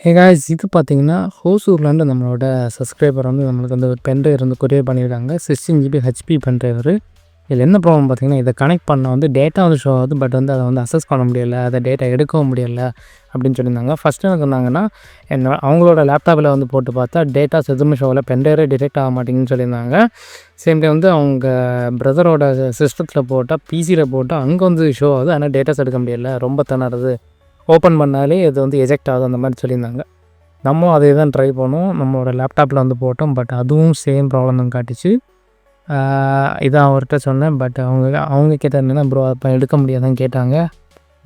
Hey guys, இது பார்த்தீங்கன்னா ஹோசூர்லேருந்து நம்மளோட சப்ஸ்கிரைபர் வந்து நம்மளுக்கு வந்து ஒரு பென்ட்ரைவ் வந்து கொரியர் பண்ணியிருக்காங்க. 16 ஜிபி ஹெச்பி பென்ட்ரைவரு. இதில் என்ன ப்ராப்ளம் பார்த்தீங்கன்னா, இதை கனெக்ட் பண்ண வந்து டேட்டா வந்து ஷோ ஆகுது. பட் வந்து அதை வந்து அக்சஸ் பண்ண முடியல, அதை டேட்டா எடுக்கவும் முடியல அப்படின்னு சொல்லியிருந்தாங்க. ஃபஸ்ட்டு என்ன சொன்னாங்கன்னா, அவங்களோட லேப்டாப்பில் வந்து போட்டு பார்த்தா டேட்டாஸ் எதுவுமே ஷோ ஆகல, பென்ட்ரைவே டிடெக்ட் ஆக மாட்டேங்குன்னு சொல்லியிருந்தாங்க. சேம் டைம் வந்து அவங்க பிரதரோட சிஸ்டத்தில் போட்டால், பிசியில் போட்டால் அங்கே வந்து ஷோ ஆகுது. ஆனால் டேட்டாஸ் எடுக்க முடியல, ரொம்ப திணறுது, ஓப்பன் பண்ணாலே இது வந்து எஜெக்ட் ஆகுது அந்த மாதிரி சொல்லியிருந்தாங்க. நம்ம அதே தான் ட்ரை பண்ணோம், நம்மளோட லேப்டாப்பில் வந்து போட்டோம். பட் அதுவும் சேம் ப்ராப்ளம் தான் காட்டுச்சு. இதான் அவர்கிட்ட சொன்னேன். பட் அவங்க கேட்டால் என்னென்னா, ப்ரோ அப்போ எடுக்க முடியாதான்னு கேட்டாங்க.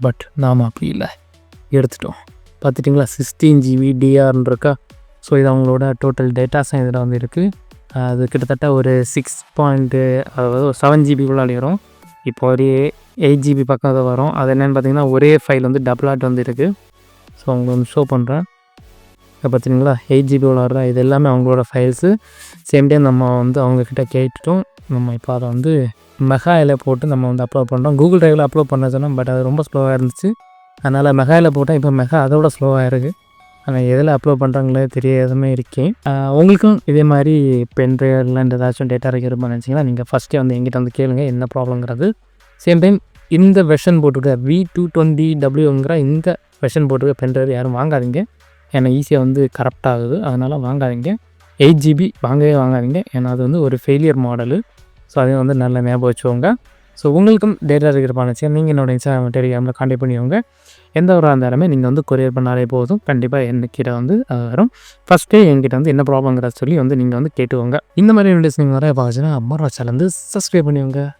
பட் நாம் அப்படி இல்லை, எடுத்துட்டோம். பார்த்துட்டிங்களா, 16 ஜிபி டிஆர்னு இருக்கா. ஸோ இது அவங்களோட டோட்டல் டேட்டாஸும் இதில் வந்து இருக்குது. அது கிட்டத்தட்ட ஒரு 7 ஜிபிக்குள்ளே அடையிறோம். இப்போ ஒரு 8 ஜிபி பக்கம் அதை வரும். அது என்னென்னு பார்த்தீங்கன்னா, ஒரே ஃபைல் வந்து டபுளாட் வந்து இருக்குது. ஸோ அவங்க வந்து ஷோ பண்ணுறேன். இப்போ பார்த்தீங்களா, 8 ஜிபி விளாட்றா. இது எல்லாமே அவங்களோட ஃபைல்ஸு. சேம் டைம் நம்ம வந்து அவங்கக்கிட்ட கேட்டுட்டோம். நம்ம இப்போ அதை வந்து மெகாயில் போட்டு நம்ம வந்து அப்லோட் பண்ணுறோம். கூகுள் ட்ரைவில் அப்லோட் பண்ண சொன்னோம். பட் அது ரொம்ப ஸ்லோவாக இருந்துச்சு. அதனால் மெகாயில் போட்டால் இப்போ மெகா அதோட ஸ்லோவாக இருக்குது. ஆனால் எதில் அப்லோட் பண்ணுறாங்களே தெரியாதமே இருக்கேன். உங்களுக்கும் இதே மாதிரி பென்ட்ரைவ்லாம் இந்த ஏதாச்சும் டேட்டா ரெக்யூர் பண்ண நினச்சிங்கன்னா, நீங்கள் ஃபஸ்ட்டே வந்து எங்கிட்ட வந்து கேளுங்க என்ன ப்ராப்ளங்கிறது. சேம் டைம் இந்த வெர்ஷன் போட்டுருக்க V220Wங்கிற இந்த வெர்ஷன் போட்டுருக்க பென்ட்ரைவ் யாரும் வாங்காதீங்க. ஏன்னா ஈஸியாக வந்து கரப்ட் ஆகுது. அதனால் வாங்காதீங்க. 8 ஜிபி வாங்கவே வாங்காதீங்க. ஏன்னா அது வந்து ஒரு ஃபெயிலியர் மாடலு. ஸோ அதையும் வந்து நல்லா ஞாபகம் வச்சுக்கோங்க. ஸோ உங்களுக்கும் டேட்டா ரெக்யூர் பண்ணிச்சுன்னா நீங்கள் என்னோட இன்ஸ்டாகிராம் டெலிகிராமில் கான்டாக்ட் பண்ணிக்கோங்க. எந்த ஒரு இருந்தாலுமே நீங்கள் வந்து கொரியர் பண்ணாலே போதும். கண்டிப்பாக என்கிட்ட வந்து வரும். ஃபஸ்ட்டே என்கிட்ட வந்து என்ன ப்ராப்ளங்கிறத சொல்லி வந்து நீங்கள் வந்து கேட்டுக்கோங்க. இந்த மாதிரி வீடியோஸ் நீங்கள் நிறைய பார்த்துச்சுன்னா அம்மா சேனல் வந்து சப்ஸ்கிரைப் பண்ணிக்கோங்க.